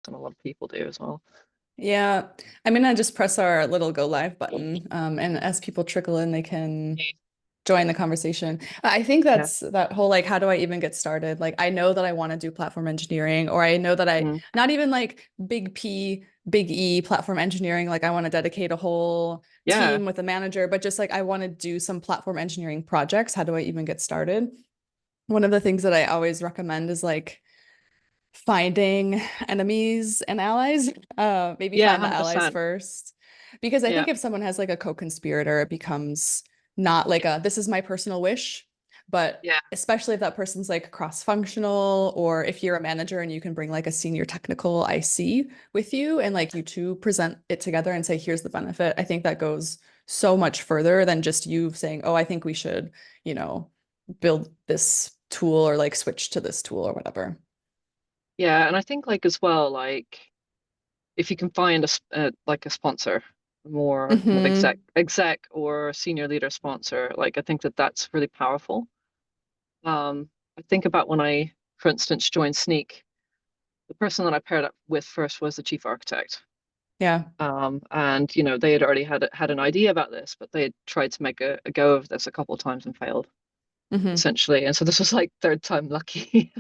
than a lot of people do as well. Yeah. I'm gonna just press our little go live button. And as people trickle in, they can join the conversation. I think Yeah. that's that whole like, how do I even get started? Like, I know that I want to do platform engineering, or I know that I Mm. not even like big P, big E platform engineering. Like, I want to dedicate a whole Yeah. team with a manager, but just like I want to do some platform engineering projects. How do I even get started? One of the things that I always recommend is like finding enemies and allies. Maybe Yeah, find the allies 100%. first. Because I Yeah. think if someone has like a co-conspirator, it becomes not like a this is my personal wish, but Yeah. especially if that person's like cross-functional, or if you're a manager and you can bring like a senior technical IC with you and like you two present it together and say, here's the benefit. I think that goes so much further than just you saying, oh, I think we should, you know, build this tool or like switch to this tool or whatever. Yeah, and I think like as well, like if you can find like a sponsor, more kind of Hmm. exec or senior leader sponsor, like I think that that's really powerful. I think about when I, for instance, joined Sneak, the person that I paired up with first was the chief architect. Yeah. And they had already had an idea about this, but they had tried to make a go of this a couple of times and failed, Hmm. essentially. And so this was like third time lucky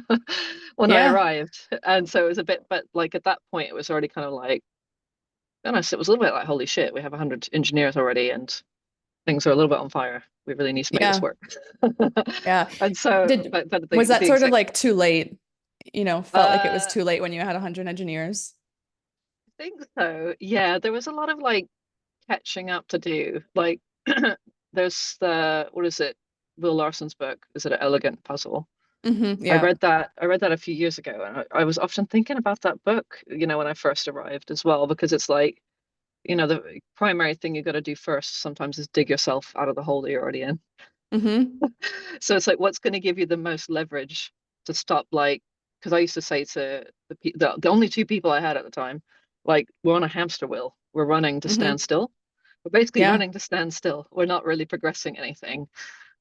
when I Yeah. arrived. And so it was a bit, but like at that point, it was already kind of like, to be honest, it was a little bit like, holy shit, we have 100 engineers already, and things are a little bit on fire. We really need to make this Yeah. work. Yeah. And so, Did but was that the sort of exec, like too late? You know, felt like it was uh, too late when you had 100 engineers. I think so. Yeah, there was a lot of like catching up to do. Like, there's what is it? Will Larson's book. Is it an elegant puzzle? I Yeah. read that. I read that a few years ago, and I was often thinking about that book, when I first arrived as well, because it's like, the primary thing you got to do first sometimes is dig yourself out of the hole that you're already in. Hmm. So it's like, what's going to give you the most leverage to stop, like, because I used to say to the only two people I had at the time, like, we're on a hamster wheel. We're running to stand Hmm. still. We're basically Yeah. running to stand still. We're not really progressing anything.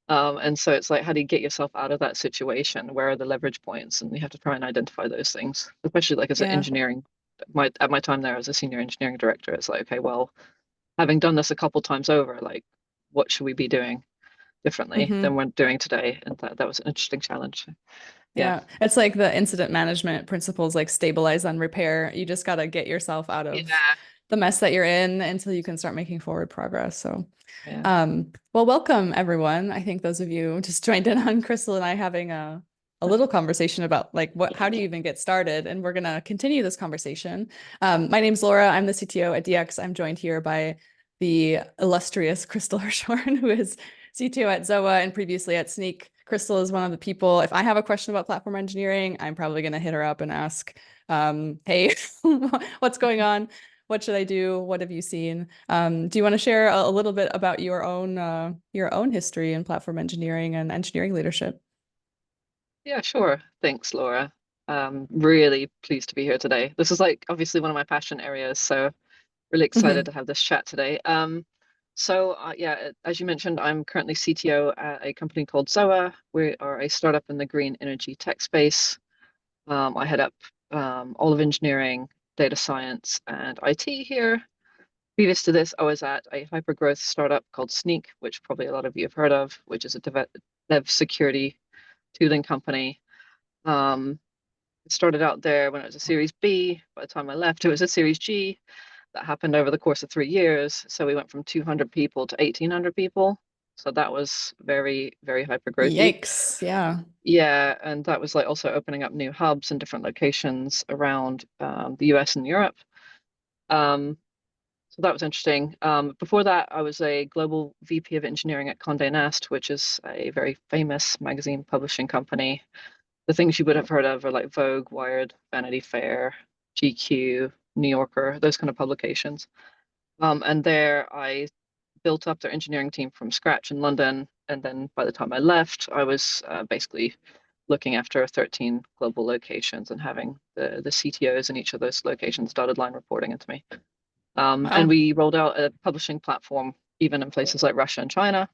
And so it's like, how do you get yourself out of that situation? Where are the leverage points? And you have to try and identify those things, especially like as an Yeah. engineering. At my time there as a senior engineering director, it's like, okay, well, having done this a couple times over, like, what should we be doing differently than Hmm. we're doing today? And that was an interesting challenge. Yeah. Yeah. It's like the incident management principles, like stabilize and repair. You just got to get yourself out of Yeah. the mess that you're in until you can start making forward progress. So, Yeah. well, welcome everyone. I think those of you just joined in on Crystal and I having a little conversation about like how do you even get started? And we're gonna continue this conversation. My name's Laura. I'm the CTO at DX. I'm joined here by the illustrious Crystal Hirschorn, who is CTO at Zoa and previously at Sneak. Crystal is one of the people. If I have a question about platform engineering, I'm probably gonna hit her up and ask, hey, what's going on? What should I do? What have you seen? Do you want to share a little bit about your own history in platform engineering and engineering leadership? Yeah, sure. Thanks, Laura. Really pleased to be here today. This is like obviously one of my passion areas, so really excited to Hmm. have this chat today. Yeah, as you mentioned, I'm currently CTO at a company called Zoa. We are a startup in the green energy tech space. I head up all of engineering, data science, and IT here. Previous to this, I was at a hyper-growth startup called Sneak, which probably a lot of you have heard of, which is a dev security tooling company. Um, it started out there when it was a Series B. By the time I left, it was a Series G. That happened over the course of 3 years. So we went from 200 people to 1,800 people. So that was very, very hyper growthy. Yikes. Yeah. Yeah, and that was like also opening up new hubs in different locations around the US and Europe. Um, so that was interesting. Before that, I was a global VP of engineering at Condé Nast, which is a very famous magazine publishing company. The things you would have heard of are like Vogue, Wired, Vanity Fair, GQ, New Yorker, those kind of publications. And there I built up their engineering team from scratch in London. And then by the time I left, I was basically looking after 13 global locations and having the CTOs in each of those locations dotted line reporting into me. And Wow. we rolled out a publishing platform even in places like Russia and China.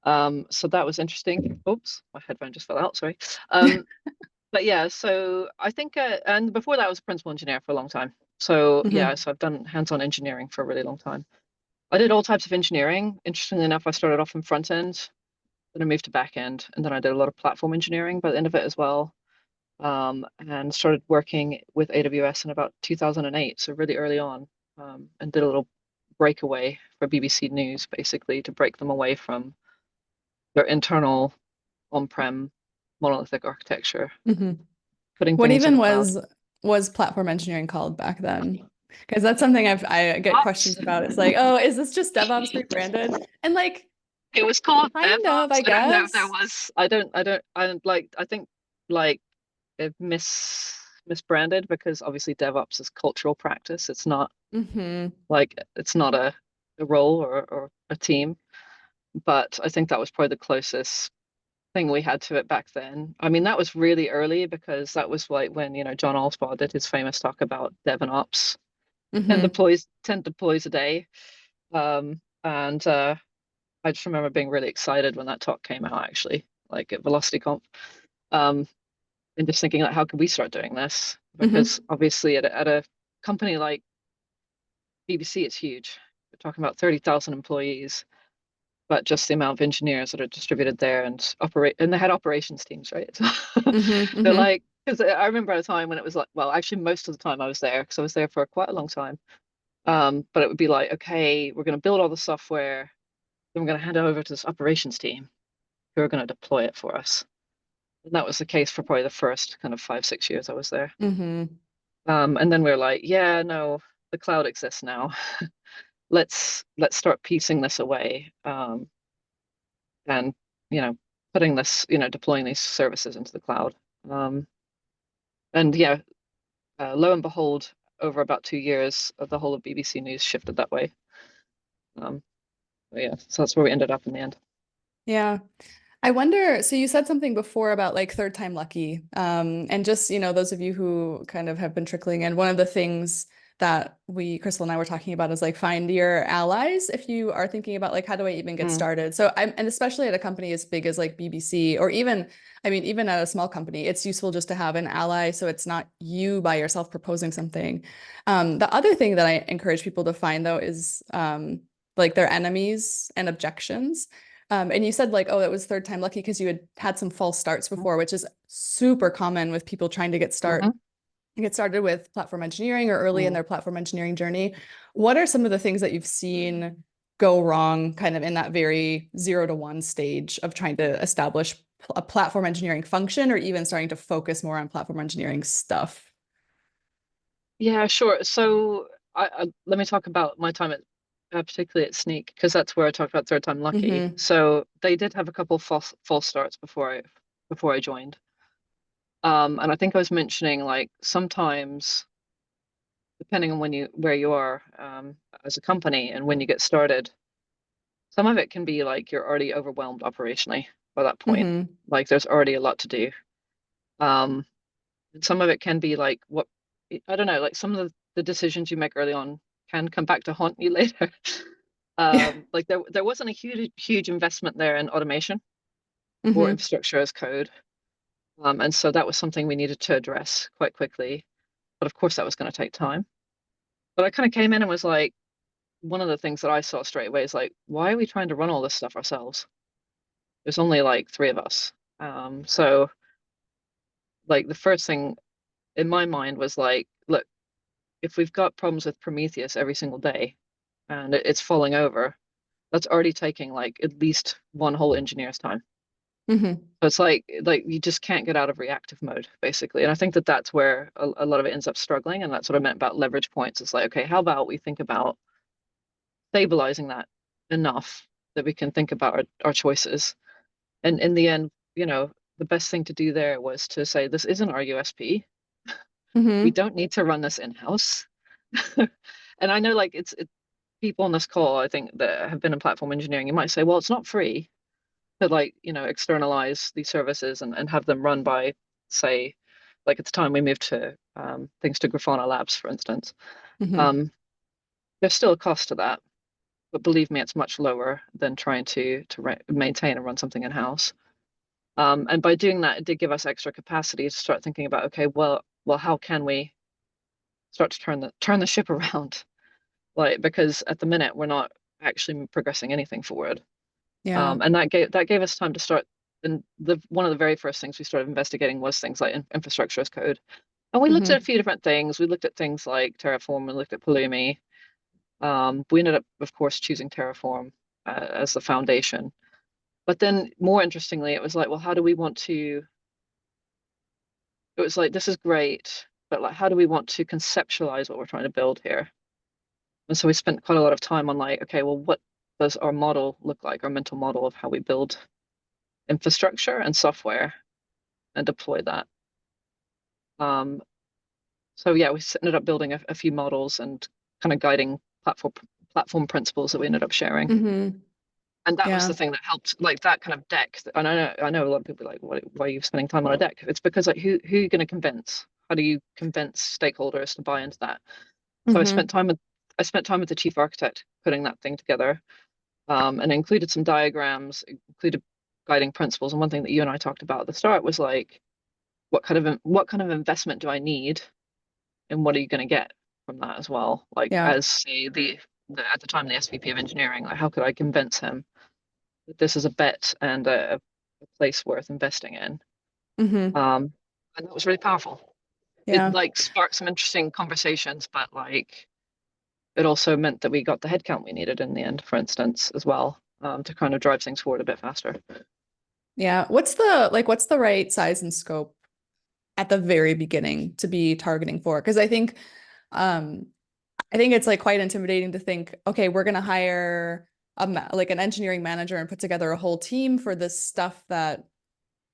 So that was interesting. Oops, my headphone just fell out, sorry. Um, but yeah, so I think, and before that, I was a principal engineer for a long time. So yeah, Hmm. so I've done hands-on engineering for a really long time. I did all types of engineering. Interestingly enough, I started off in front end, then I moved to back end, and then I did a lot of platform engineering by the end of it as well. And started working with AWS in about 2008, so really early on, and did a little breakaway for BBC News, basically to break them away from their internal on-prem monolithic architecture, Hmm. putting What things in even the cloud. was platform engineering called back then? Because that's something I get questions What? about. It's like, oh, is this just DevOps rebranded? And like, It was called kind of, DevOps. I I don't know if there guess. was. I don't like. I think like it misbranded because obviously DevOps is cultural practice. It's not Hmm. like it's not a role or a team. But I think that was probably the closest thing we had to it back then. I mean, that was really early because that was like when, John Allspaw did his famous talk about dev and ops, 10 deploys a day. And I just remember being really excited when that talk came out, actually, like at VelocityConf, um, and just thinking like, how can we start doing this? Hmm. Because obviously at a company like BBC, it's huge. We're talking about 30,000 employees, but just the amount of engineers that are distributed there and operate, and they had operations teams, right? Hmm. They're Hmm. like, because I remember at a time when it was like, well, actually, most of the time I was there because I was there for quite a long time. But it would be like, okay, we're going to build all the software, then we're going to hand it over to this operations team who are going to deploy it for us. And that was the case for probably the first kind of 5, 6 years I was there. Hmm. And then we were like, yeah, no, the cloud exists now. Let's start piecing this away. And you know putting this deploying these services into the cloud, um, and yeah, lo and behold, over about 2 years the whole of BBC News shifted that way. um, but yeah, so that's where we ended up in the end. Yeah. I wonder, so you said something before about like third time lucky. And just, those of you who kind of have been trickling in, one of the things that Crystal and I were talking about is like find your allies if you are thinking about like how do I even get Mm, started? And especially at a company as big as like BBC or even, I mean, even at a small company, it's useful just to have an ally so it's not you by yourself proposing something. The other thing that I encourage people to find though is like their enemies and objections. And you said like, oh, that was third time lucky because you had had some false starts before, which is super common with people trying to mm-hmm. get started with platform engineering or early in Mm. their platform engineering journey. What are some of the things that you've seen go wrong kind of in that very 0 to 1 stage of trying to establish a platform engineering function or even starting to focus more on platform engineering stuff? Yeah, sure. So let me talk about my time at particularly at Sneak, because that's where I talked about third time lucky. Mm-hmm. So they did have a couple false starts before I joined. And I think I was mentioning like sometimes depending on where you are, as a company and when you get started, some of it can be like you're already overwhelmed operationally by that point. Mm-hmm. Like there's already a lot to do. Um, and some of it can be like what I don't know, like some of the decisions you make early on can come back to haunt you later. Yeah. Like there wasn't a huge investment there in automation or Mm-hmm. infrastructure as code. And so that was something we needed to address quite quickly. But of course that was going to take time. But I kind of came in and was like, one of the things that I saw straight away is like, why are we trying to run all this stuff ourselves? There's only like three of us. So like the first thing in my mind was like, look, if we've got problems with Prometheus every single day and it's falling over, that's already taking like at least one whole engineer's time. Mm-hmm. So it's like you just can't get out of reactive mode, basically. And I think that that's where a lot of it ends up struggling. And that's what I meant about leverage points. It's like, okay, how about we think about stabilizing that enough that we can think about our choices. And in the end, the best thing to do there was to say, this isn't our USP. We Mm-hmm. don't need to run this in-house. And I know like people on this call, I think that have been in platform engineering, you might say, well, it's not free to like, externalize these services and have them run by, say, like at the time we moved to things to Grafana Labs, for instance. Mm-hmm. Um, there's still a cost to that, but believe me, it's much lower than trying to maintain and run something in house. And by doing that, it did give us extra capacity to start thinking about, okay, well, how can we start to turn the ship around? Like, because at the minute we're not actually progressing anything forward. Yeah. And that gave us time to start. And the one of the very first things we started investigating was things like infrastructure as code. And we looked at a Hmm. few different things. We looked at things like Terraform, we looked at Pulumi. We ended up, of course, choosing Terraform as the foundation. But then, more interestingly, it was like, well, how do we want to? It was like, this is great, but like, how do we want to conceptualize what we're trying to build here? And so we spent quite a lot of time on like, okay, well, what does our model look like, our mental model of how we build infrastructure and software and deploy that. Um, so yeah, we ended up building a few models and kind of guiding platform principles that we ended up sharing. Hmm. And that was the Yeah. thing that helped, like that kind of deck. And I know a lot of people are like, why are you spending time on a deck? It's because like who are you going to convince? How do you convince stakeholders to buy into that? So Hmm. I spent time with the chief architect putting that thing together, and included some diagrams, included guiding principles. And one thing that you and I talked about at the start was like, what kind of investment do I need, and what are you going to get from that as well? Like Yeah. as say at the time the SVP of engineering, like how could I convince him that this is a bet and a place worth investing in? Hmm. Um, and that was really powerful. It Yeah. like sparked some interesting conversations, but like it also meant that we got the headcount we needed in the end, for instance, as well, to kind of drive things forward a bit faster. Yeah. What's the right size and scope at the very beginning to be targeting for? Because um I think it's like quite intimidating to think, okay, we're gonna hire like an engineering manager and put together a whole team for this stuff that,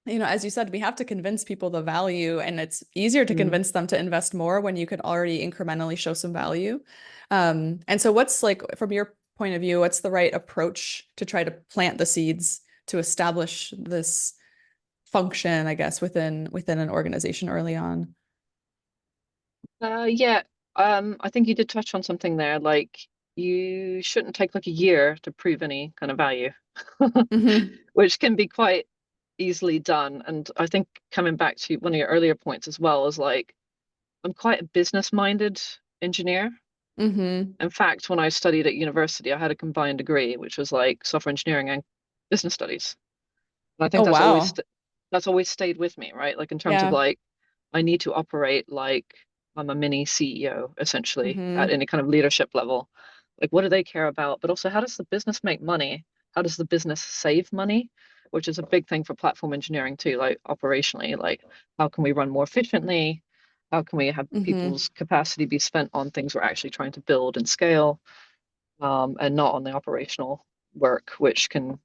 as you said, we have to convince people the value, and it's easier to Mm. convince them to invest more when you could already incrementally show some value. And so what's like, from your point of view, what's the right approach to try to plant the seeds to establish this function, I guess, within an organization early on? Yeah, I think you did touch on something there. Like, you shouldn't take like a year to prove any kind of value, Hmm. which can be quite easily done. And I think coming back to one of your earlier points as well is like, I'm quite a business-minded engineer. Hmm. In fact, when I studied at university, I had a combined degree, which was like software engineering and business studies. And I Oh, think wow. that's always stayed with me, right? Like in terms of Yeah. like I need to operate like I'm a mini CEO essentially at Hmm. any kind of leadership level. Like what do they care about? But also how does the business make money? How does the business save money? Which is a big thing for platform engineering too, like operationally, like how can we run more efficiently? How can we have Hmm. people's capacity be spent on things we're actually trying to build and scale, and not on the operational work, which can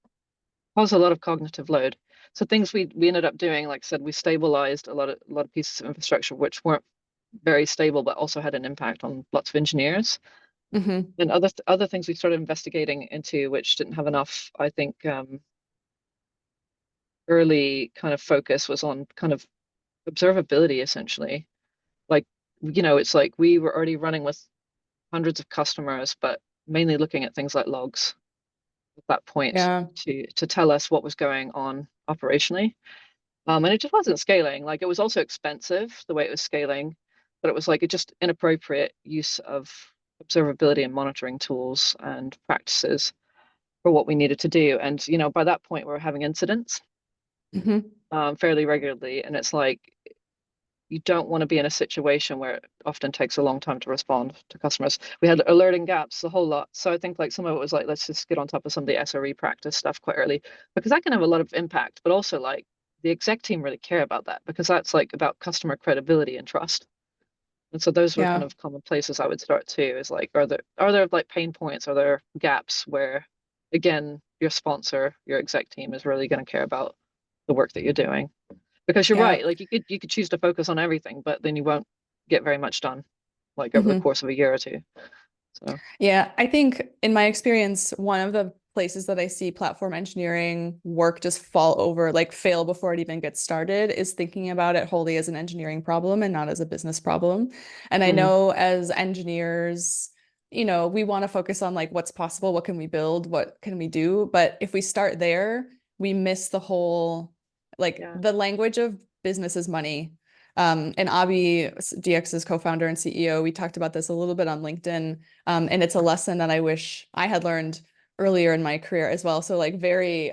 cause a lot of cognitive load. So things we ended up doing, like I said, we stabilized a lot of pieces of infrastructure which weren't very stable, but also had an impact on lots of engineers. Hmm. And other things we started investigating into, which didn't have enough, I think, early kind of focus was on kind of observability, essentially. Like, it's like we were already running with hundreds of customers, but mainly looking at things like logs at that point Yeah. to tell us what was going on operationally. And it just wasn't scaling. Like it was also expensive the way it was scaling, but it was like a just inappropriate use of observability and monitoring tools and practices for what we needed to do. And by that point, we were having incidents Hmm. fairly regularly, and it's like you don't want to be in a situation where it often takes a long time to respond to customers. We had alerting gaps, a whole lot. So I think like some of it was like, let's just get on top of some of the SRE practice stuff quite early because that can have a lot of impact, but also like the exec team really care about that because that's like about customer credibility and trust. And so those were kind Yeah. of common places I would start too, is like, are there like pain points? Are there gaps where, again, your sponsor, your exec team is really going to care about the work that you're doing? Because you're Yeah. right, like you could choose to focus on everything, but then you won't get very much done, like over the Hmm. course of a year or two. So Yeah, I think in my experience, one of the places that I see platform engineering work just fall over, like fail before it even gets started, is thinking about it wholly as an engineering problem and not as a business problem. And I mm, know as engineers, we want to focus on like what's possible, what can we build, what can we do? But if we start there, we miss the whole Like Yeah. the language of business is money. And Avi, DX's co-founder and CEO, we talked about this a little bit on LinkedIn. And it's a lesson that I wish I had learned earlier in my career as well. So like very,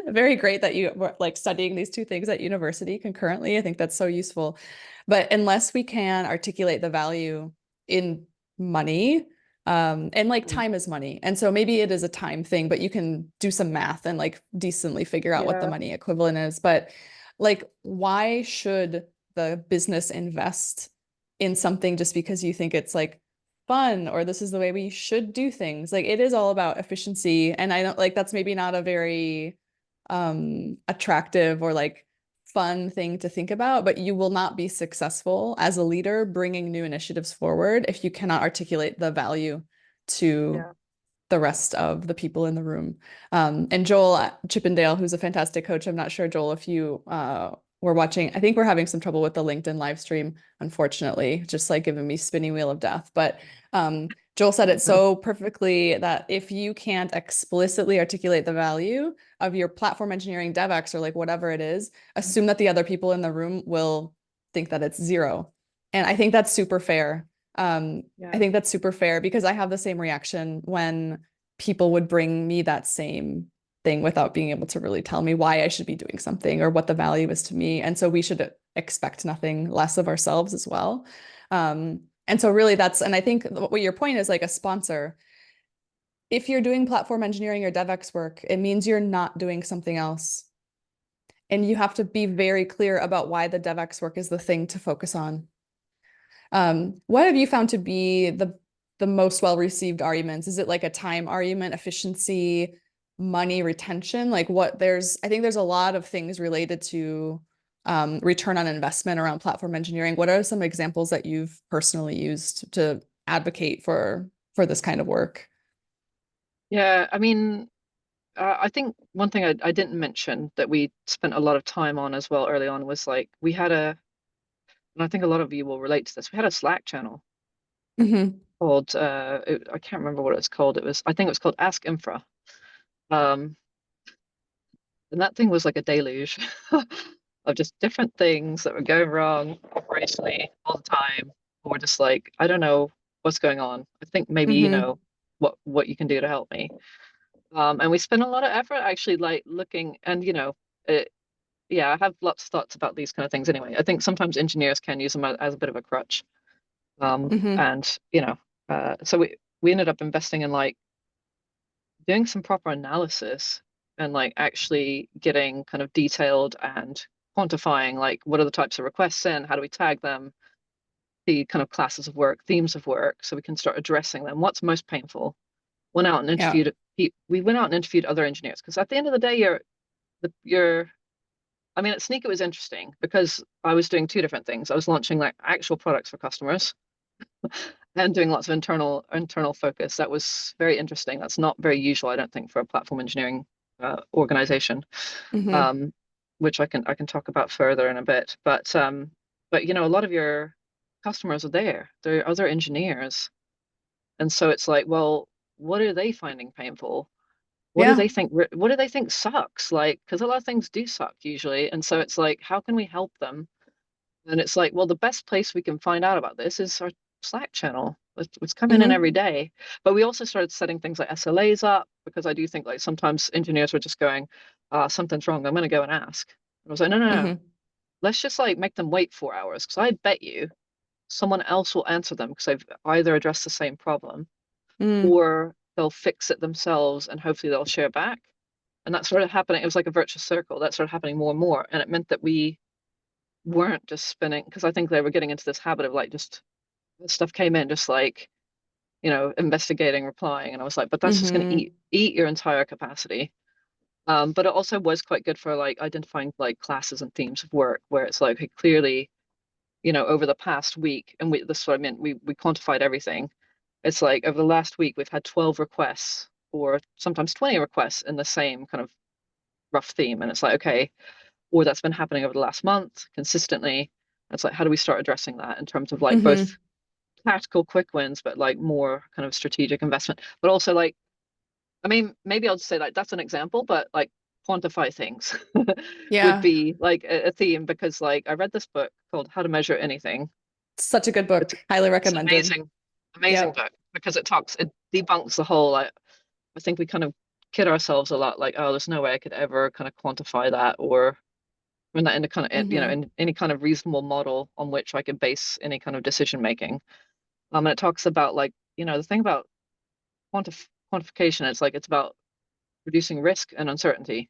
very great that you were like studying these two things at university concurrently. I think that's so useful. But unless we can articulate the value in money, and like Mm. time is money. And so maybe it is a time thing, but you can do some math and like decently figure out what the Yeah. money equivalent is. But like, why should the business invest in something just because you think it's like fun or this is the way we should do things? Like it is all about efficiency. And I don't like that's maybe not a very attractive or like fun thing to think about, but you will not be successful as a leader bringing new initiatives forward if you cannot articulate the value to Yeah. the rest of the people in the room. And Joel Chippendale, who's a fantastic coach. I'm not sure, Joel, if you were watching. I think we're having some trouble with the LinkedIn live stream, unfortunately, just like giving me spinning wheel of death. But Joel said it so perfectly that if you can't explicitly articulate the value of your platform engineering DevX or like whatever it is, assume that the other people in the room will think that it's zero. And I think that's super fair. I Yeah. think that's super fair because I have the same reaction when people would bring me that same thing without being able to really tell me why I should be doing something or what the value is to me. And so we should expect nothing less of ourselves as well. And so really that's, and I think what your point is like a sponsor, if you're doing platform engineering or DevX work, it means you're not doing something else. And you have to be very clear about why the DevX work is the thing to focus on. What have you found to be the most well-received arguments? Is it like a time argument, efficiency, money retention? Like what I think there's a lot of things related to return on investment around platform engineering. What are some examples that you've personally used to advocate for this kind of work? Yeah. I mean, I think one thing I didn't mention that we spent a lot of time on as well early on was like we had and I think a lot of you will relate to this. We had a Slack channel Hmm. called I can't remember what it's called. I think it was called Ask Infra. Um, and that thing was like a deluge of just different things that were going wrong operationally all the time. Or just like, I don't know what's going on. I think maybe you Hmm. know what you can do to help me. And we spent a lot of effort actually like looking and it, yeah, I have lots of thoughts about these kind of things anyway. I think sometimes engineers can use them as a bit of a crutch. Hmm. And so we ended up investing in like doing some proper analysis and like actually getting kind of detailed and quantifying like what are the types of requests in, how do we tag them, the kind of classes of work, themes of work, so we can start addressing them. What's most painful? Went out and Yeah. interviewed we went out and interviewed other engineers because at the end of the day you're I mean, at Sneak it was interesting because I was doing two different things. I was launching like actual products for customers and doing lots of internal focus. That was very interesting. That's not very usual, I don't think, for a platform engineering organization, Hmm. um, which I can talk about further in a bit. But a lot of your customers are there. They're other engineers, and so it's like, well, what are they finding painful? Yeah. What do they think sucks? Like, because a lot of things do suck usually, and so it's like, how can we help them? And it's like, well, the best place we can find out about this is our Slack channel. It's coming in every Hmm. day. But we also started setting things like SLAs up because I do think like sometimes engineers were just going, something's wrong. I'm going to go and ask. And I was like, no, no, no. Hmm. Let's just like make them wait 4 hours because I bet you someone else will answer them because they've either addressed the same problem Mm. or they'll fix it themselves and hopefully they'll share back. And that started happening. It was like a virtuous circle that started happening more and more. And it meant that we weren't just spinning because I think they were getting into this habit of like just stuff came in just like investigating, replying, and I was like, but that's just going to Hmm. eat your entire capacity. But it also was quite good for like identifying like classes and themes of work where it's like, okay, clearly, over the past week, and this is what I meant, we quantified everything. It's like over the last week we've had 12 requests or sometimes 20 requests in the same kind of rough theme, and it's like, okay, or that's been happening over the last month consistently. It's like, how do we start addressing that in terms of like both Hmm. tactical quick wins, but like more kind of strategic investment, but also like, I mean, maybe I'll just say like that's an example, but like quantify things would Yeah. be like a theme, because like I read this book called How to Measure Anything. Such a good It's book. Highly it's an recommended. amazing Yep. book, because it debunks the whole like, I think we kind of kid ourselves a lot, like, oh, there's no way I could ever kind of quantify that, or run that into kind of, Hmm. in any kind of reasonable model on which I could base any kind of decision making. And it talks about like, the thing about quantification, it's like it's about reducing risk and uncertainty.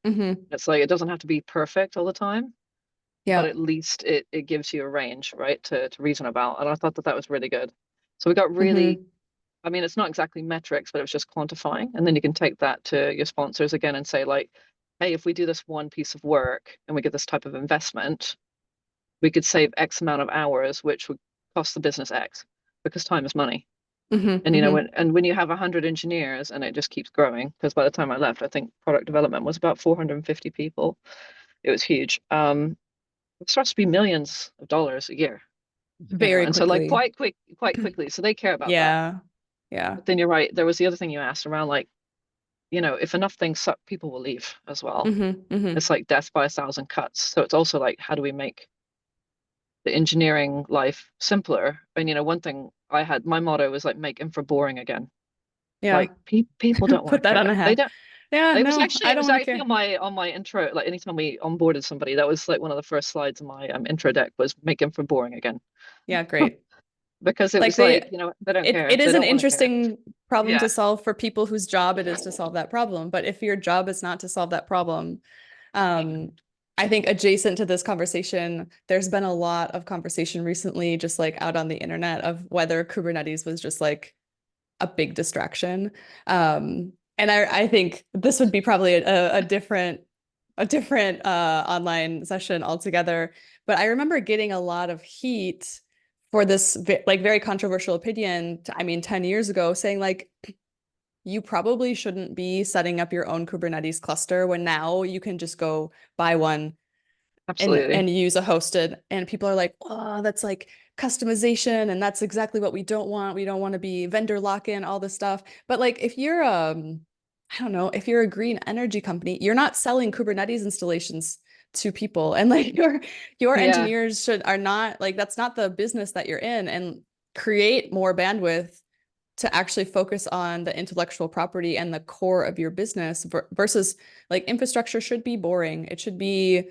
Hmm. It's like it doesn't have to be perfect all the time, but Yeah. at least it gives you a range, right, to reason about. And I thought that that was really good. So we got really, Hmm. I mean, it's not exactly metrics, but it was just quantifying. And then you can take that to your sponsors again and say, like, hey, if we do this one piece of work and we get this type of investment, we could save X amount of hours, which would cost the business X, because time is money. Hmm. And Hmm. when you have 100 engineers and it just keeps growing, because by the time I left, I think product development was about 450 people. It was huge. It starts to be millions of dollars a year, Very and so like quickly. quite quickly. So they care about that. Yeah. Yeah. But then you're right. There was the other thing you asked around, like, if enough things suck, people will leave as well. Hmm. Hmm. It's like death by a thousand cuts. So it's also like, how do we make the engineering life simpler? And one thing I had, my motto was like, make infra boring again. Yeah. Like people don't want Put to that on a care. They hat. don't. Yeah, It was no, actually I it don't was want to actually on care. my intro. Like anytime we onboarded somebody, that was like one of the first slides in my intro deck was make infra boring again, Yeah, great. because it Like was like, they don't it care. it They is an don't want to care. interesting problem Yeah, to solve for people whose job it is to solve that problem. But if your job is not to solve that problem, yeah, um, I think adjacent to this conversation, there's been a lot of conversation recently, just like out on the internet, of whether Kubernetes was just like a big distraction. And I think this would be probably a different online session altogether. But I remember getting a lot of heat for this like very controversial opinion. I mean, 10 years ago, saying like you probably shouldn't be setting up your own Kubernetes cluster when now you can just go buy one and absolutely. use a hosted. And people are like, oh, that's like customization, and that's exactly what we don't want. We don't want to be vendor lock-in, all this stuff. But like if you're I don't know, if you're a green energy company, you're not selling Kubernetes installations to people. And like your Yeah, engineers are not like, that's not the business that you're in. And create more bandwidth to actually focus on the intellectual property and the core of your business versus like infrastructure should be boring. It should be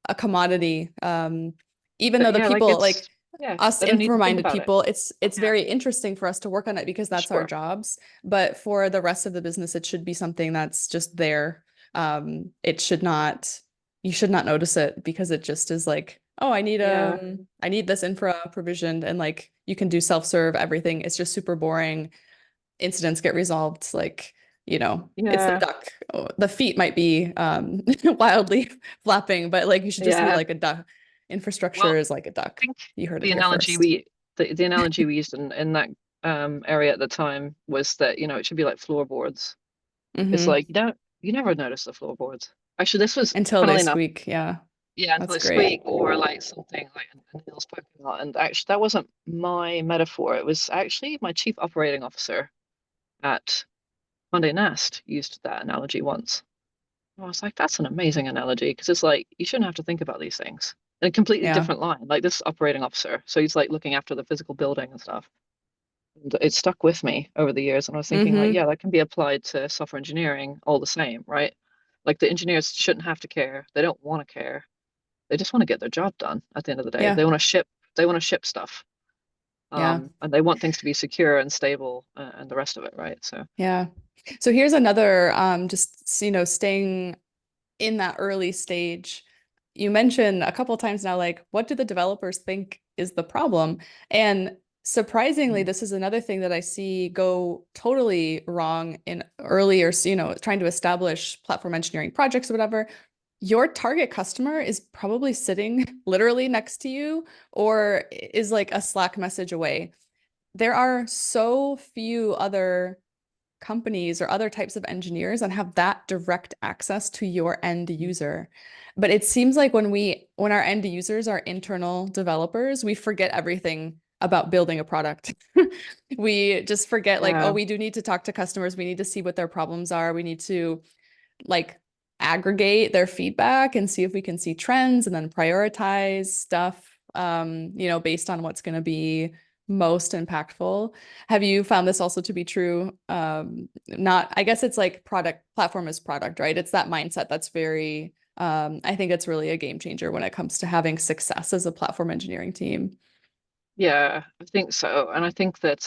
a commodity. Even though but the yeah, like people like us they don't need to think infra-minded about it. people, it's Yeah, very interesting for us to work on it because that's our sure. jobs. But for the rest of the business, it should be something that's just there. It should not, you should not notice it because it just is like, oh, Yeah, I need this infra provisioned, and like you can do self-serve everything. It's just super boring. Incidents get resolved. Like, it's the yeah, duck. Oh, the feet might be wildly flapping, but like you should just be yeah. like a duck. Well, Infrastructure is like a I duck. think You heard it the here analogy first. we the analogy we used in that area at the time was that it should be like floorboards. It's Hmm. like you never notice the floorboards. Actually, this was Until they funnily enough, squeak. Yeah, yeah, until that's they great. squeak or like something like an Hill's parking lot. And actually, that wasn't my metaphor. It was actually my chief operating officer at Monday Nast used that analogy once. I was like, that's an amazing analogy, because it's like you shouldn't have to think about these things. In a completely Yeah. different line, like this operating officer. So he's like looking after the physical building and stuff. And it stuck with me over the years. And I was thinking, like, Hmm. yeah, that can be applied to software engineering all the same, right? Like the engineers shouldn't have to care. They don't want to care. They just want to get their job done at the end of the day. Yeah. They want to ship stuff. Yeah. And they want things to be secure and stable, and the rest of it, right? So Yeah. So here's another, just, staying in that early stage. You mentioned a couple of times now, like, what do the developers think is the problem? And surprisingly, mm, this is another thing that I see go totally wrong in earlier, trying to establish platform engineering projects or whatever. Your target customer is probably sitting literally next to you or is like a Slack message away. There are so few other companies or other types of engineers and have that direct access to your end user. But it seems like when our end users are internal developers, we forget everything about building a product. We just forget like, oh, yeah, we do need to talk to customers. We need to see what their problems are. We need to like aggregate their feedback and see if we can see trends and then prioritize stuff, based on what's going to be most impactful. Have you found this also to be true? Not, I guess it's like product, platform is product, right? It's that mindset that's very, I think it's really a game changer when it comes to having success as a platform engineering team. Yeah, I think so. And I think that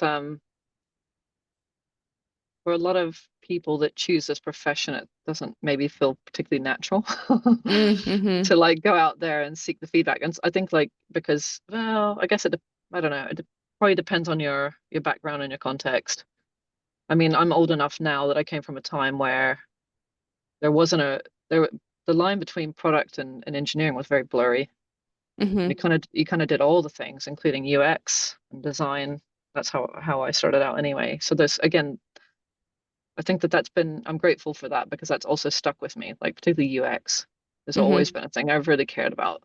for a lot of people that choose this profession, it doesn't maybe feel particularly natural Mm-hmm. to like go out there and seek the feedback. And I think like because, well, I guess I don't know, it probably depends on your background and your context. I mean, I'm old enough now that I came from a time where there wasn't a there the line between product and engineering was very blurry. Mm-hmm. You kind of did all the things, including UX and design. That's how I started out anyway. So there's again, I think that's been I'm grateful for that because that's also stuck with me. Like particularly UX has always Mm-hmm. been a thing I've really cared about.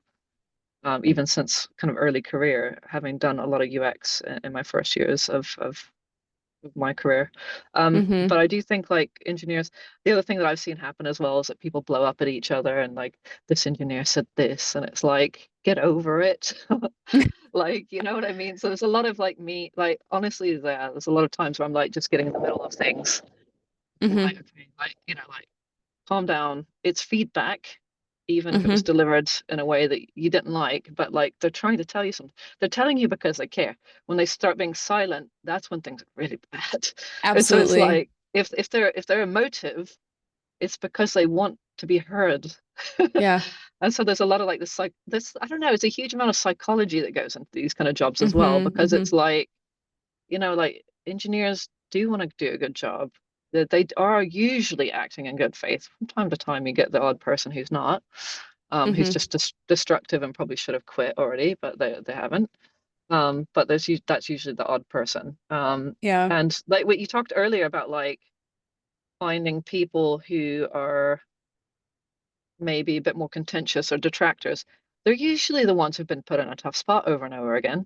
Even since kind of early career, having done a lot of UX in my first years of my career. Mm-hmm. But I do think like engineers, the other thing that I've seen happen as well is that people blow up at each other and like this engineer said this, and it's like, get over it. Like, you know what I mean? So there's a lot of like me, like honestly, there's a lot of times where I'm like just getting in the middle of things. Like, Mm-hmm. okay, like, like calm down. It's feedback, even if it was Mm-hmm. delivered in a way that you didn't like, but like they're trying to tell you something. They're telling you because they care. When they start being silent, that's when things are really bad. And so it's Absolutely. like if they're emotive, it's because they want to be heard. Yeah. And so there's a lot of like this I don't know, it's a huge amount of psychology that goes into these kind of jobs as well, Mm-hmm. because it's Mm-hmm. like like engineers do want to do a good job. That they are usually acting in good faith. From time to time, you get the odd person who's not, who's Mm-hmm. just destructive and probably should have quit already, but they haven't. But that's usually the odd person. Yeah. And like what you talked earlier about, like finding people who are maybe a bit more contentious or detractors, they're usually the ones who've been put in a tough spot over and over again,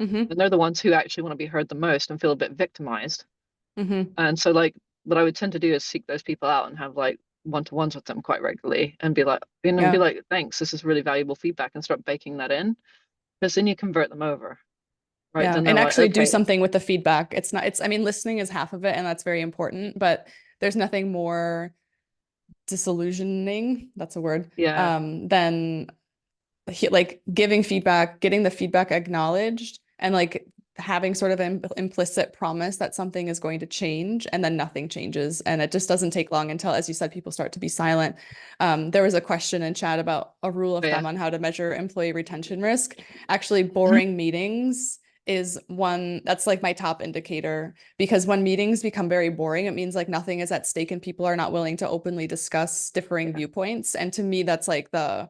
Mm-hmm. and they're the ones who actually want to be heard the most and feel a bit victimized. Mm-hmm. And so like what I would tend to do is seek those people out and have like one-to-ones with them quite regularly and be Yeah. like, thanks, this is really valuable feedback, and start baking that in, because then you convert them over, right? Yeah. Then they're And like, actually do okay, something with the feedback. I mean, listening is half of it, and that's very important, but there's nothing more disillusioning, that's a word, yeah, than like giving feedback, getting the feedback acknowledged, and like having sort of an implicit promise that something is going to change, and then nothing changes. And it just doesn't take long until, as you said, people start to be silent. There was a question in chat about a rule of yeah, thumb on how to measure employee retention risk. Actually, mhm, boring meetings is one that's like my top indicator, because when meetings become very boring, it means like nothing is at stake and people are not willing to openly discuss differing yeah, viewpoints. And to me, that's like the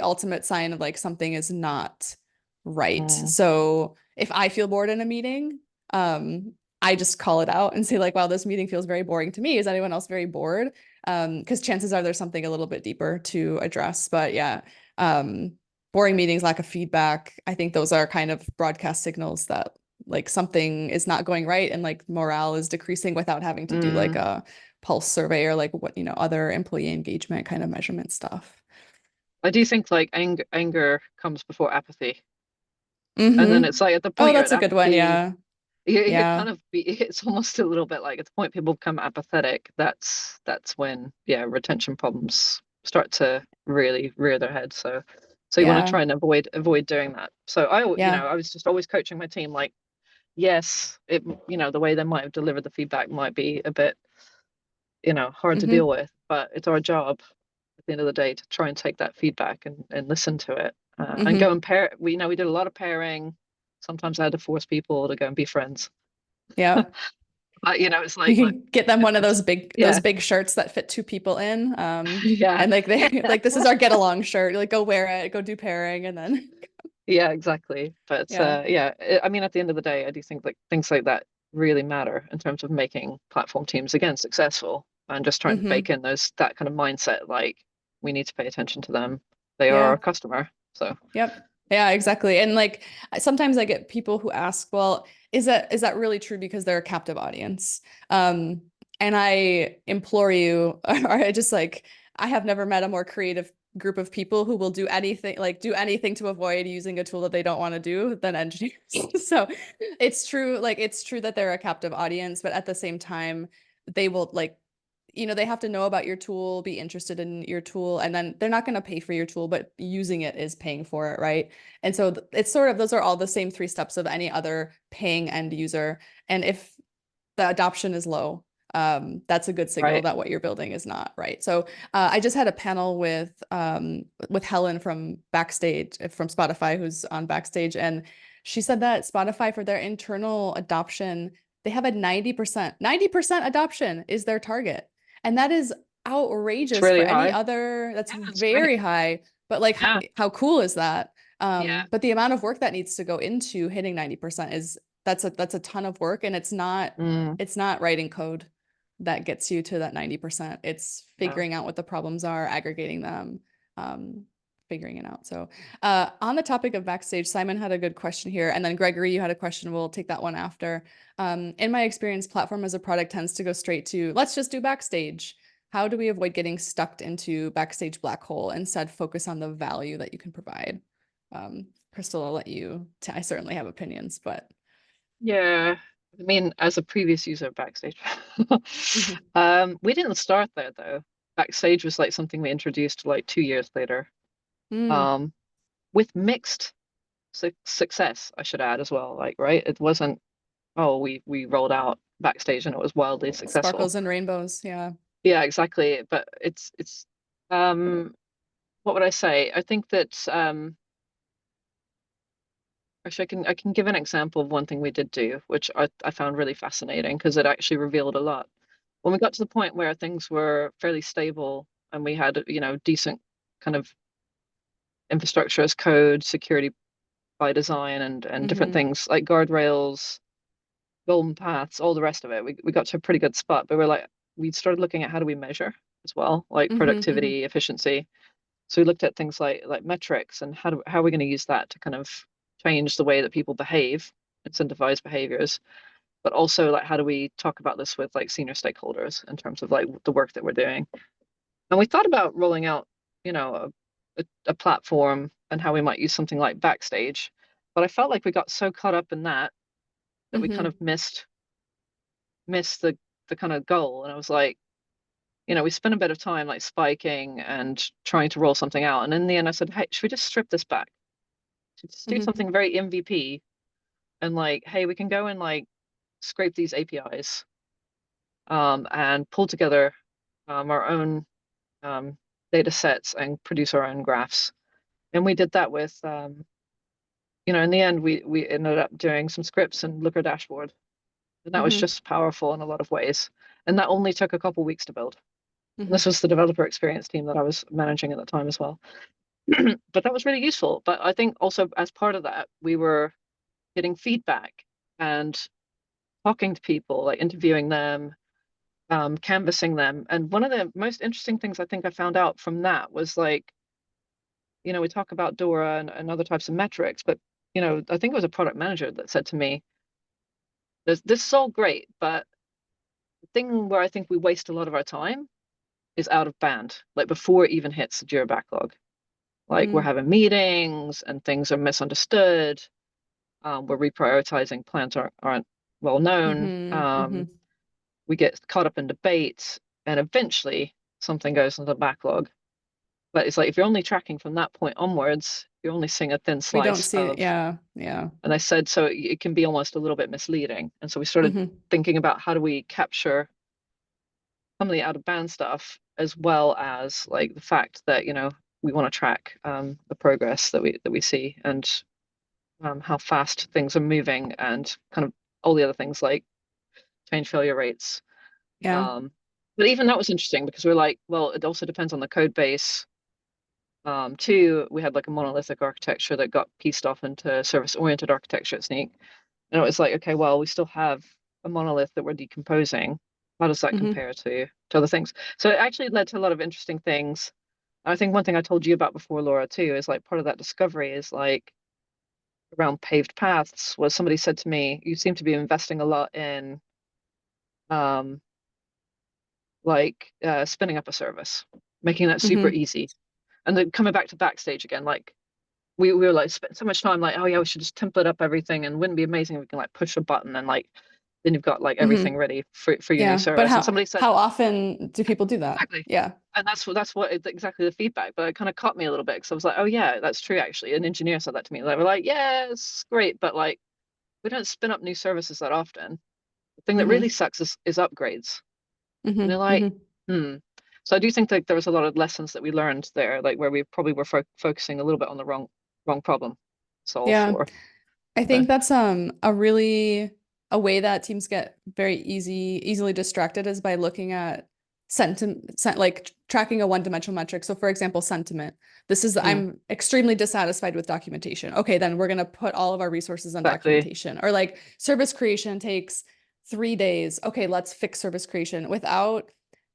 ultimate sign of like something is not right. mm, So if I feel bored in a meeting, I just call it out and say like, wow, this meeting feels very boring to me. Is anyone else very bored? Because chances are there's something a little bit deeper to address. But yeah, um, boring meetings, lack of feedback. I think those are kind of broadcast signals that like something is not going right and like morale is decreasing without having to do like mm. a pulse survey or like what, other employee engagement kind of measurement stuff. I do think like anger comes before apathy, and then Mm-hmm. it's like at the Oh, point you're at that's a good one. apathy, Yeah. you're Yeah. kind of it's almost a little bit like at the point people become apathetic, that's when retention problems start to really rear their head. So you want to Yeah. try and avoid doing that. So Yeah. I was just always coaching my team like, yes, the way they might have delivered the feedback might be a bit hard to deal Mm-hmm. with, but it's our job at the end of the day to try and take that feedback and listen to it, and go Mm-hmm. and pair. We did a lot of pairing. Sometimes I had to force people to go and be friends. Yeah. But it's You like, look, can get them one of it's those yeah, big shirts that fit two people in. yeah, And like they like this is our get along shirt. Like go wear it, go do pairing, and then yeah, exactly. But yeah. I mean, at the end of the day, I do think like things like that really matter in terms of making platform teams again successful, and just trying to bake Mm-hmm. in that kind of mindset. Like we need to pay attention to them. They are Yeah. our customer. So Yep. Yeah, exactly. And like sometimes I get people who ask, well, is that really true because they're a captive audience? And I implore you, or I just like I have never met a more creative group of people who will do anything, like do anything to avoid using a tool that they don't want to do than engineers. So it's true, like it's true that they're a captive audience, but at the same time, they will like, they have to know about your tool, be interested in your tool, and then they're not going to pay for your tool, but using it is paying for it, right? And so it's sort of, those are all the same three steps of any other paying end user. And if the adoption is low, that's a good signal Right. that what you're building is not right. So I just had a panel with Helen from Backstage, from Spotify, who's on Backstage, and she said that Spotify, for their internal adoption, they have a 90% adoption is their target. And that is It's outrageous for really any high. other, that's Yeah, it's great. very high. But like, Yeah. how cool is that? Yeah. But the amount of work that needs to go into hitting 90% is that's a ton of work, and Mm, it's not writing code that gets you to that 90%. It's no. figuring out what the problems are, aggregating them, um, figuring it out. So on the topic of Backstage, Simon had a good question here. And then Gregory, you had a question. We'll take that one after. In my experience, platform as a product tends to go straight to, let's just do Backstage. How do we avoid getting stuck into Backstage black hole, instead focus on the value that you can provide? Crystal, I'll let you, I certainly have opinions, but. Yeah. I mean, as a previous user of Backstage, Mhm. we didn't start there though. Backstage was like something we introduced like 2 years later, Mm. um, with mixed success, I should add as well. Like, right? It wasn't, oh, we rolled out Backstage and it was wildly successful. Sparkles and rainbows. Yeah. Yeah, exactly. But um, what would I say? I think that actually I can give an example of one thing we did do, which I found really fascinating because it actually revealed a lot. When we got to the point where things were fairly stable and we had, decent kind of infrastructure as code, security by design and different Mm-hmm. things like guardrails, golden paths, all the rest of it. We got to a pretty good spot, but we started looking at how do we measure as well, like Mm-hmm. Mm-hmm. productivity, efficiency. So we looked at things like metrics and how are we going to use that to kind of change the way that people behave, incentivize behaviors, but also like how do we talk about this with like senior stakeholders in terms of like the work that we're doing. And we thought about rolling out, a platform and how we might use something like Backstage, but I felt like we got so caught up in that we kind Mm-hmm. of missed the kind of goal. And I was like, we spent a bit of time like spiking and trying to roll something out. And in the end, I said, hey, should we just strip this back? Should we just do Mm-hmm. something very MVP and like, hey, we can go and like scrape these APIs, and pull together our own um, data sets and produce our own graphs. And we did that with, in the end, we ended up doing some scripts and Looker dashboard. And that was Mm-hmm. just powerful in a lot of ways. And that only took a couple weeks to build. And Mm-hmm. this was the developer experience team that I was managing at the time as well. But that was really useful. But I think also as part of that, we were getting feedback and talking to people, like interviewing them, canvassing them. And one of the most interesting things I think I found out from that was like, we talk about Dora and other types of metrics, but I think it was a product manager that said to me, this is all great, but the thing where I think we waste a lot of our time is out of band, like before it even hits the Jira backlog. Like we're Mm-hmm. having meetings and things are misunderstood. We're reprioritizing plans aren't well known. Mm-hmm. We get caught up in debates, and eventually something goes into the backlog. But it's like if you're only tracking from that point onwards, you're only seeing a thin We don't slice see it. of. Yeah. Yeah. And I said so it can be almost a little bit misleading. And so we started Mm-hmm. thinking about how do we capture some of the out of band stuff as well as like the fact that we want to track the progress that we see and how fast things are moving and kind of all the other things like change failure rates. Yeah. Um, but even that was interesting because we're like, well, it also depends on the code base. Two, we had like a monolithic architecture that got pieced off into service-oriented architecture at Sneak. And it was like, okay, well, we still have a monolith that we're decomposing. How does that Mm-hmm. compare to other things? So it actually led to a lot of interesting things. I think one thing I told you about before, Laura, too, is like part of that discovery is like around paved paths was somebody said to me, you seem to be investing a lot in um, like spinning up a service. making that super Hmm. easy. And then coming back to backstage again, like we were like spent so much time like, oh yeah, we should just template up everything and wouldn't it be amazing if we can like push a button and like then you've got like Hmm. everything ready for your new Yeah. But service. And somebody said how often do people do that? exactly. Yeah. And that's what exactly the feedback, but it kind of caught me a little bit because I was like, oh yeah, that's true actually. An engineer said that to me. They were like, yeah, it's great, but like we don't spin up new services that often. The thing that really Hmm. sucks is upgrades. And they're Hmm. like, Hmm. hmm. So I do think that there was a lot of lessons that we learned there, like where we probably were focusing a little bit on the wrong problem to solve Yeah. for. I So think that's a really a way that teams get very easily distracted is by looking at like tracking a one-dimensional metric. So for example, sentiment. This is mm, I'm extremely dissatisfied with documentation. Okay, then we're gonna put all of our resources on exactly. documentation. Or like service creation takes 3 days. Okay, let's fix service creation without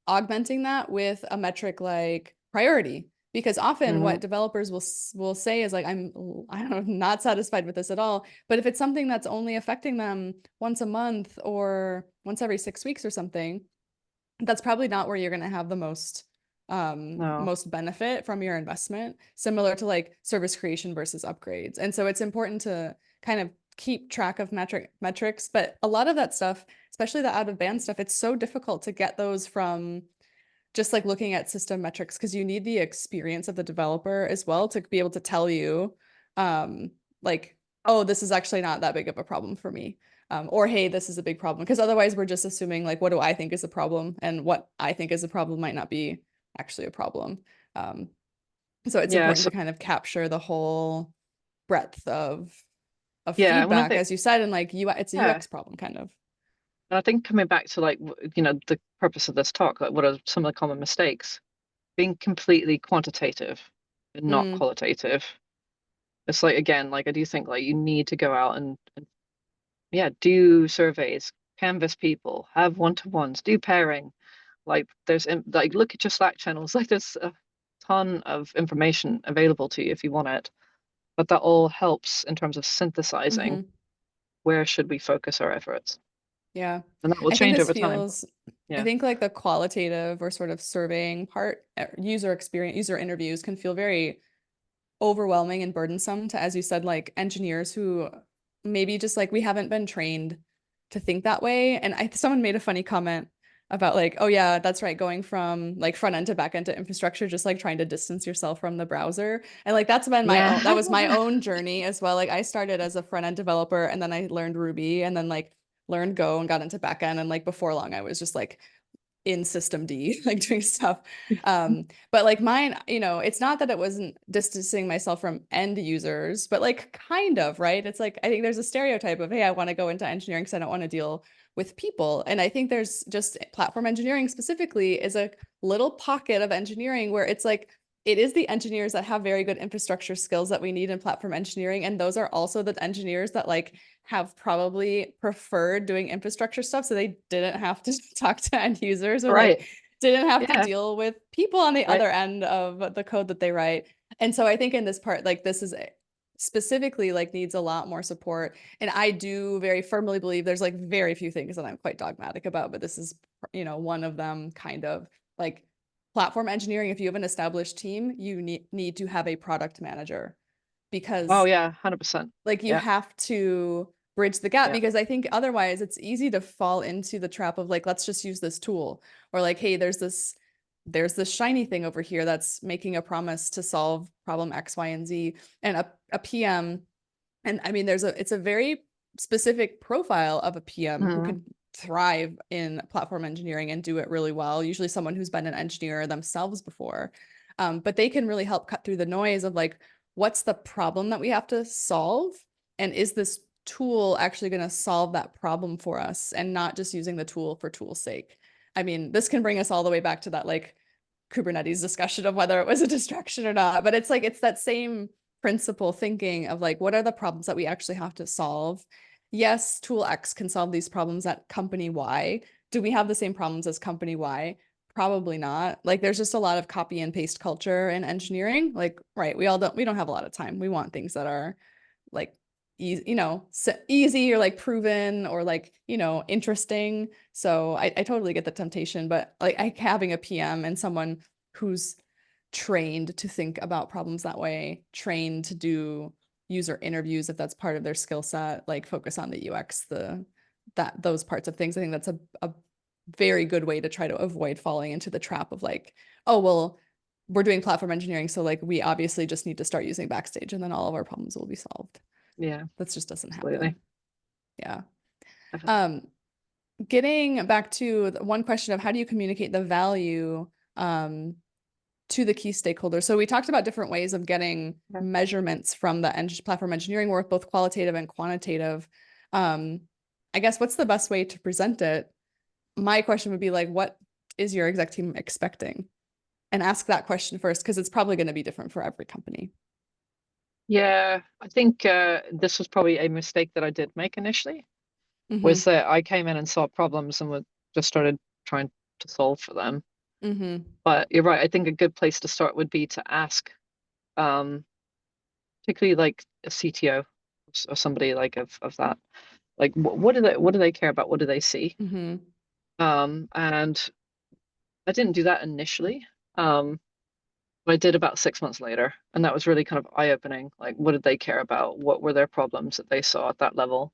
augmenting that with a metric like priority. Because often Hmm. what developers will say is like, I don't know, not satisfied with this at all. But if it's something that's only affecting them once a month or once every 6 weeks or something, that's probably not where you're going to have the No. most benefit from your investment, similar to like service creation versus upgrades. And so it's important to kind of keep track of metrics, but a lot of that stuff, especially the out of band stuff, it's so difficult to get those from just like looking at system metrics because you need the experience of the developer as well to be able to tell you um like, oh, this is actually not that big of a problem for me. Or hey, this is a big problem, because otherwise we're just assuming like what do I think is a problem, and what I think is a problem might not be actually a problem. um so it's Yeah. important to So kind of capture the whole breadth of yeah, when I feedback, think as you said, and like UI, it's a yeah, UX problem kind of. and I think coming back to like the purpose of this talk, like what are some of the common mistakes? Being completely quantitative and not Mm, qualitative. It's like again, like I do think like you need to go out and yeah, do surveys, canvas people, have one-to-ones, do pairing. Like like look at your Slack channels. Like there's a ton of information available to you if you want it. But that all helps in terms of synthesizing hmm. where should we focus our efforts. Yeah. And that will I think change this over time. feels, I Yeah. think like the qualitative or sort of surveying part, user experience, user interviews can feel very overwhelming and burdensome to, as you said, like engineers who maybe just like we haven't been trained to think that way. And someone made a funny comment about like, oh yeah, that's right, going from like front end to back end to infrastructure, just like trying to distance yourself from the browser. And like that's been my own, that was my Yeah. own journey as well. Like I started as a front end developer, and then I learned Ruby, and then like learned Go and got into back end. And like before long, I was just like in system D, like doing stuff. But like mine, it's not that it wasn't distancing myself from end users, but like kind of, right? It's like I think there's a stereotype of, hey, I want to go into engineering because I don't want to deal with people. And I think there's just platform engineering specifically is a little pocket of engineering where it's like it is the engineers that have very good infrastructure skills that we need in platform engineering. And those are also the engineers that like have probably preferred doing infrastructure stuff so they didn't have to talk to end users, or Right. like didn't have to Yeah. deal with people on the Right. other end of the code that they write. And so I think in this part, like this is specifically like needs a lot more support. And I do very firmly believe there's like very few things that I'm quite dogmatic about, but this is, one of them kind of like platform engineering. If you have an established team, you need to have a product manager, Oh because yeah, 100%. like you Yeah. have to bridge the gap, Yeah. because I think otherwise it's easy to fall into the trap of like, let's just use this tool, or like, hey, there's this shiny thing over here that's making a promise to solve problem X, Y, and Z. And a PM, and I mean, it's a very specific profile of a PM who Mhm. can thrive in platform engineering and do it really well. Usually someone who's been an engineer themselves before. But they can really help cut through the noise of like, what's the problem that we have to solve? And is this tool actually going to solve that problem for us, and not just using the tool for tool's sake? I mean, this can bring us all the way back to that like Kubernetes discussion of whether it was a distraction or not. But it's like, it's that same principle thinking of like, what are the problems that we actually have to solve? Yes, tool X can solve these problems at company Y. Do we have the same problems as company Y? Probably not. Like there's just a lot of copy and paste culture in engineering. Like, right, we don't have a lot of time. We want things that are like easy, easy, or like proven, or like, interesting. So I totally get the temptation, but like having a PM and someone who's trained to think about problems that way, trained to do user interviews if that's part of their skill set, like focus on the UX, those parts of things. I think that's a very good way to try to avoid falling into the trap of like, oh, well, we're doing platform engineering, so like we obviously just need to start using Backstage and then all of our problems will be solved. Yeah, That just doesn't happen. absolutely. Yeah. Definitely. Um, Getting back to one question of how do you communicate the value to the key stakeholders? So we talked about different ways of getting Yeah. measurements from the platform engineering work, both qualitative and quantitative. I guess what's the best way to present it? My question would be like, what is your exec team expecting? And ask that question first, because it's probably going to be different for every company. Yeah, I think this was probably a mistake that I did make initially, Mm-hmm. was that I came in and saw problems and just started trying to solve for them. Mm-hmm. But you're right. I think a good place to start would be to ask, um, particularly like a CTO or somebody like of that, like what do they care about? What do they see? Mm-hmm. And I didn't do that initially. But I did about 6 months later, and that was really kind of eye-opening. Like, what did they care about? What were their problems that they saw at that level?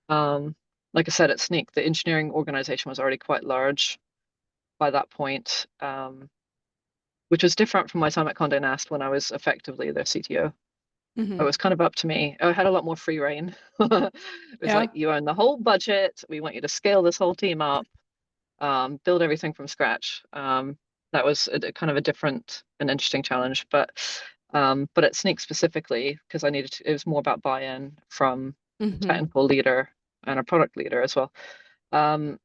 Um, like I said, at Sneak, the engineering organization was already quite large by that point, which was different from my time at Condé Nast when I was effectively their CTO. It Mm-hmm. was kind of up to me. I had a lot more free reign. It was Yeah. like, you own the whole budget. We want you to scale this whole team up, build everything from scratch. That was kind of a different and interesting challenge. But at Sneak specifically, because it was more about buy-in from a Mm-hmm. technical leader and a product leader as well. Um,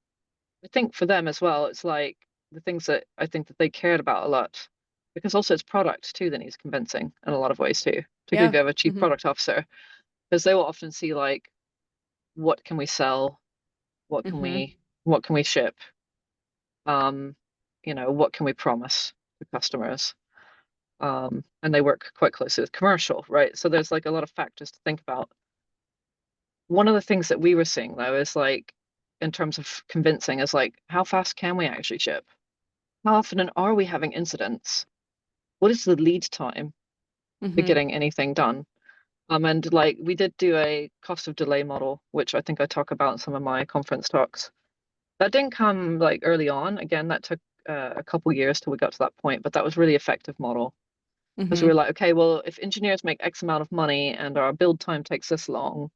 I think for them as well, it's like the things that I think that they cared about a lot, because also it's product too that needs convincing in a lot of ways too, particularly if Yeah. you have a chief Mm-hmm. product officer, because they will often see like, what can we sell? What can Mm-hmm. we ship? Um, what can we promise to customers? And they work quite closely with commercial, right? So there's like a lot of factors to think about. One of the things that we were seeing though is like, in terms of convincing, is like, how fast can we actually ship? How often are we having incidents? What is the lead time to Mm-hmm. getting anything done? And like we did do a cost of delay model, which I think I talk about in some of my conference talks. That didn't come like early on. Again, that took a couple years till we got to that point, but that was really effective model, because we were Mm-hmm. like, okay, well, if engineers make X amount of money and our build time takes this long,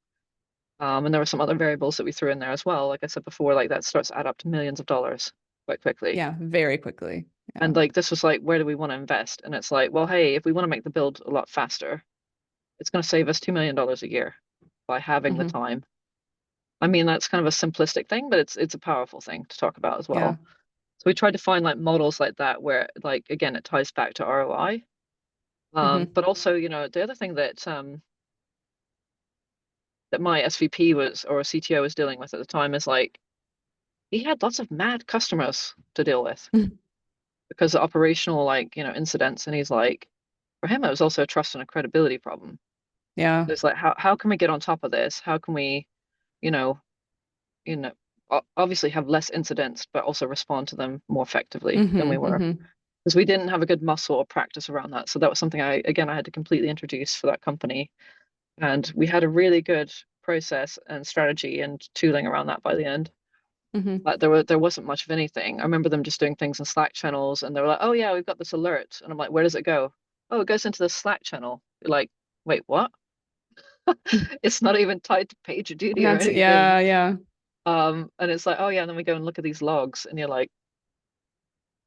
and there were some other variables that we threw in there as well. Like I said before, like that starts to add up to millions of dollars quite quickly. Yeah, very quickly. And Yeah. like this was like, where do we want to invest? And it's like, well, hey, if we want to make the build a lot faster, it's going to save us $2 million a year by having the Mm-hmm. time. I mean, that's kind of a simplistic thing, but it's a powerful thing to talk about as Yeah. well. So we tried to find like models like that where like again it ties back to ROI. Mm-hmm. But also, the other thing that my SVP was, or CTO was dealing with at the time, is like he had lots of mad customers to deal with because of operational like, incidents. And he's like, for him it was also a trust and a credibility problem. Yeah. It's like, how can we get on top of this? How can we, you know, you know, obviously have less incidents, but also respond to them more effectively than we Mm-hmm. were, Mm-hmm. because we didn't have a good muscle or practice around that. So that was something I had to completely introduce for that company. And we had a really good process and strategy and tooling around that by the end. Mm-hmm. But there wasn't much of anything. I remember them just doing things in Slack channels, and they were like, "Oh yeah, we've got this alert," and I'm like, "Where does it go?" "Oh, it goes into the Slack channel." You're like, "Wait, what?" It's not even tied to PagerDuty or That's anything. yeah, yeah. And it's like, "Oh yeah," and then we go and look at these logs, and you're like,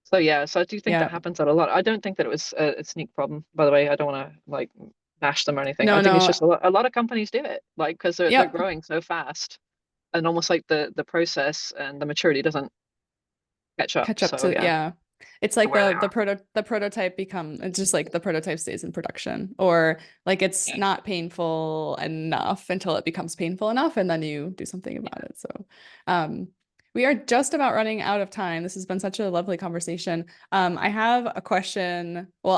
so yeah, so I do think that Yeah. happens a lot. I don't think that it was a Sneak problem, by the way. I don't want to like bash them or anything. I No, think it's no. just a lot of companies do it, like because they're Yep. growing so fast, and almost like the process and the maturity doesn't catch up. Catch up So to yeah, yeah. It's to like where they the are. prototype it's just like the prototype stays in production, or like it's Yeah, not painful enough until it becomes painful enough and then you do something about yeah. it. So um we are just about running out of time. This has been such a lovely conversation. I have a question. Well,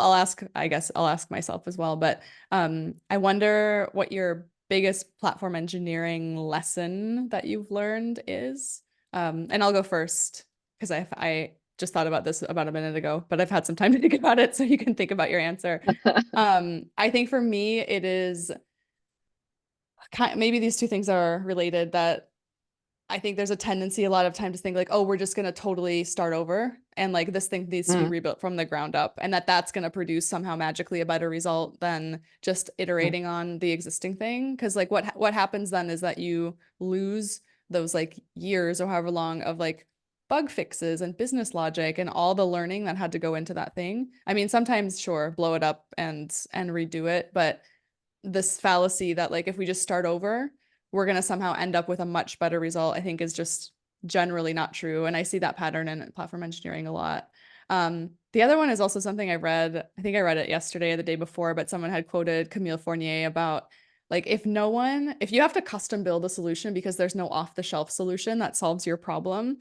I guess I'll ask myself as well, but I wonder what your biggest platform engineering lesson that you've learned is. And I'll go first because I just thought about this about a minute ago, but I've had some time to think about it, so you can think about your answer. I think for me, it is maybe these two things are related, that I think there's a tendency a lot of time to think like, oh, we're just going to totally start over. And like this thing needs to be Mm, rebuilt from the ground up. And that's going to produce somehow magically a better result than just mm, iterating on the existing thing. Cause like what happens then is that you lose those like years or however long of like bug fixes and business logic and all the learning that had to go into that thing. I mean, sometimes sure, blow it up and redo it, but this fallacy that like if we just start over, we're going to somehow end up with a much better result, I think is just generally not true. And I see that pattern in platform engineering a lot. The other one is also something I read. I think I read it yesterday or the day before, but someone had quoted Camille Fournier about like if you have to custom build a solution because there's no off the shelf solution that solves your problem,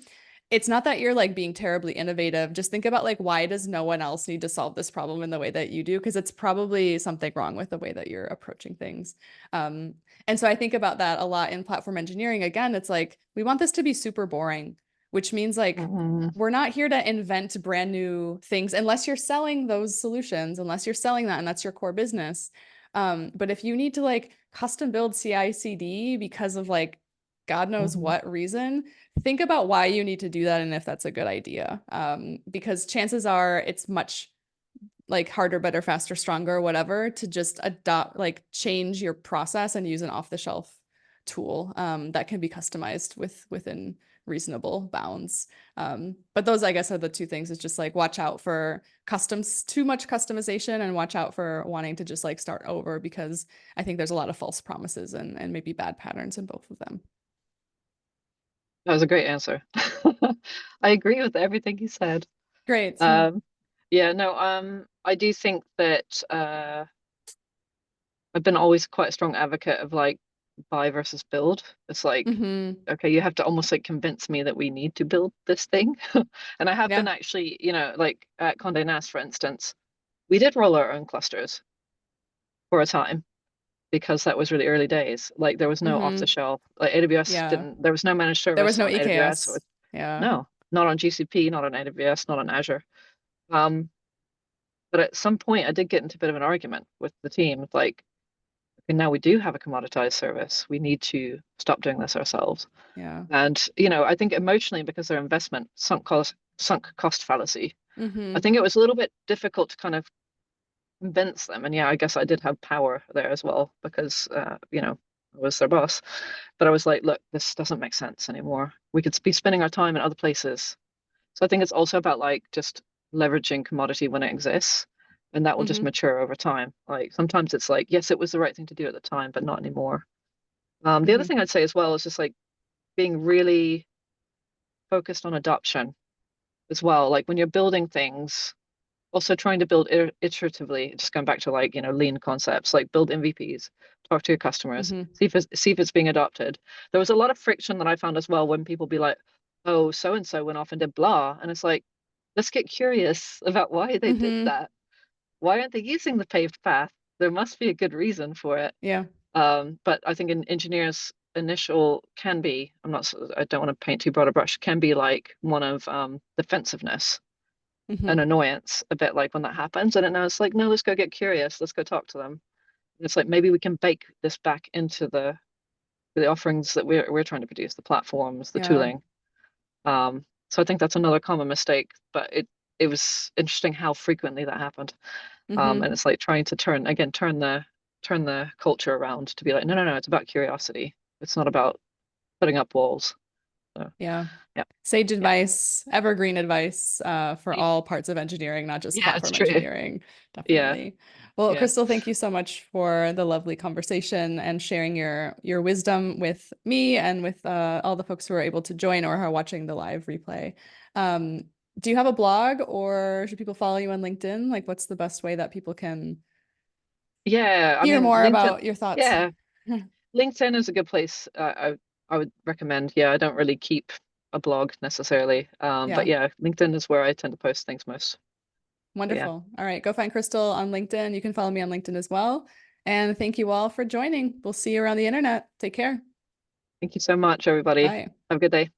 it's not that you're like being terribly innovative. Just think about like, why does no one else need to solve this problem in the way that you do? Because it's probably something wrong with the way that you're approaching things. Um, and so I think about that a lot in platform engineering. Again, it's like, we want this to be super boring, which means like, mm, we're not here to invent brand new things unless you're selling those solutions, unless you're selling that and that's your core business. But if you need to like custom build CI CD because of like God knows mhm, what reason, think about why you need to do that and if that's a good idea. Because chances are it's much like harder, better, faster, stronger, whatever, to just adopt, like change your process and use an off the shelf tool that can be customized within reasonable bounds. But those, I guess, are the two things. Is just like watch out for too much customization, and watch out for wanting to just like start over, because I think there's a lot of false promises and maybe bad patterns in both of them. that was a great answer. I agree with everything you said. Great. Um, yeah, no, I do think that I've been always quite a strong advocate of like buy versus build. It's like, Hmm. okay, you have to almost like convince me that we need to build this thing. And I have been Yeah. actually, like at Condé Nast, for instance, we did roll our own clusters for a time because that was really early days. Like there was no off the Hmm. shelf, like AWS Yeah. didn't, there was no managed There was service no on AWS. Or EKS. Yeah. no, not on GCP, not on AWS, not on Azure. Um, but at some point I did get into a bit of an argument with the team. Like, okay, now we do have a commoditized service. We need to stop doing this ourselves. Yeah. And, I think emotionally, because their investment sunk cost fallacy, I Hmm. think it was a little bit difficult to kind of convince them. And yeah, I guess I did have power there as well because, I was their boss. But I was like, look, this doesn't make sense anymore. We could be spending our time in other places. So I think it's also about like just leveraging commodity when it exists. And that will just Hmm. mature over time. Like sometimes it's like, yes, it was the right thing to do at the time, but not anymore. The other Hmm. thing I'd say as well is just like being really focused on adoption as well. Like when you're building things, also trying to build iteratively, just going back to like, lean concepts, like build MVPs, talk to your customers, Hmm. see if it's being adopted. There was a lot of friction that I found as well when people be like, oh, so and so went off and did blah. And it's like, let's get curious about why they did Hmm. that. Why aren't they using the paved path? There must be a good reason for it. Yeah. But I think an engineer's initial can be, I don't want to paint too broad a brush, can be like one of defensiveness and Hmm. annoyance, a bit like when that happens. And now it's like, no, let's go get curious. Let's go talk to them. And it's like maybe we can bake this back into the offerings that we're trying to produce, the platforms, the Yeah. tooling. So I think that's another common mistake, but it was interesting how frequently that happened. And Hmm. it's like trying to turn the culture around to be like, no, no, no, it's about curiosity. It's not about putting up walls. So Yeah. yeah, Sage yeah, advice, evergreen advice, for all parts of engineering, not just yeah, it's platform true. engineering. Yeah, Definitely. Well, yeah. Crystal, thank you so much for the lovely conversation and sharing your wisdom with me and with all the folks who are able to join or are watching the live replay. Um, do you have a blog, or should people follow you on LinkedIn? Like, what's the best way that people can Yeah, I hear mean, more LinkedIn, about your thoughts? yeah, LinkedIn is a good place. I would recommend. Yeah, I don't really keep a blog necessarily. But Yeah. yeah, LinkedIn is where I tend to post things most. But yeah, Wonderful. All right. Go find Crystal on LinkedIn. You can follow me on LinkedIn as well. And thank you all for joining. We'll see you around the internet. Take care. thank you so much, everybody. Bye. Have a good day.